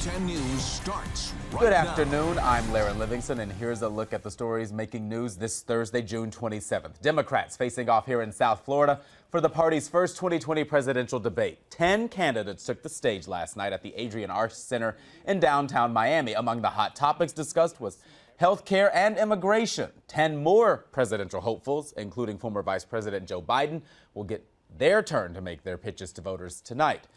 10 News starts right Good now. afternoon. I'm Larry Livingston, and here's a look at the stories making news this Thursday, June 27th. Democrats facing off here in South Florida for the party's first 2020 presidential debate. 10 candidates took the stage last night at the Adrian Arch Center in downtown Miami. Among the hot topics discussed was health care and immigration. 10 more presidential hopefuls, including former Vice President Joe Biden, will get their turn to make their pitches to voters tonight.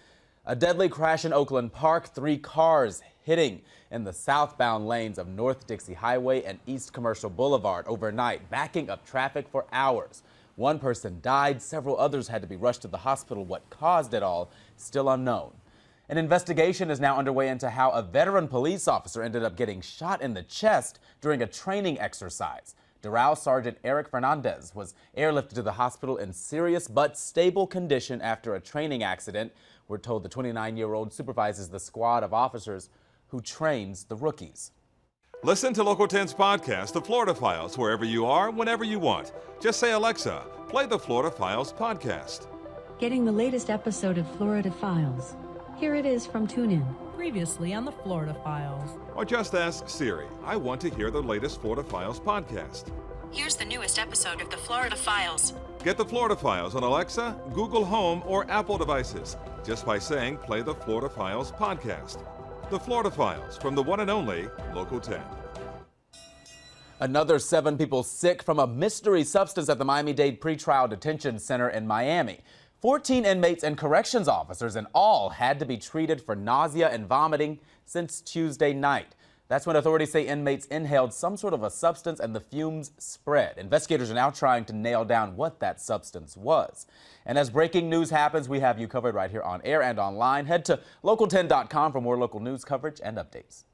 A deadly crash in Oakland Park, 3 cars hitting in the southbound lanes of North Dixie Highway and East Commercial Boulevard overnight, backing up traffic for hours. One person died, several others had to be rushed to the hospital. What caused it all, still unknown. An investigation is now underway into how a veteran police officer ended up getting shot in the chest during a training exercise. Doral Sergeant Eric Fernandez was airlifted to the hospital in serious but stable condition after a training accident. We're told the 29-year-old supervises the squad of officers who trains the rookies. Listen to Local 10's podcast, The Florida Files, wherever you are, whenever you want. Just say, Alexa, play the Florida Files podcast. Getting the latest episode of Florida Files. Here it is from TuneIn. Previously on the Florida Files. Or just ask Siri, I want to hear the latest Florida Files podcast. Here's the newest episode of the Florida Files. Get the Florida Files on Alexa, Google Home, or Apple devices just by saying play the Florida Files podcast. The Florida Files from the one and only Local 10. Another 7 people sick from a mystery substance at the Miami-Dade pretrial detention center in Miami. 14 inmates and corrections officers in all had to be treated for nausea and vomiting since Tuesday night. That's when authorities say inmates inhaled some sort of a substance and the fumes spread. Investigators are now trying to nail down what that substance was. And as breaking news happens, we have you covered right here on air and online. Head to local10.com for more local news coverage and updates.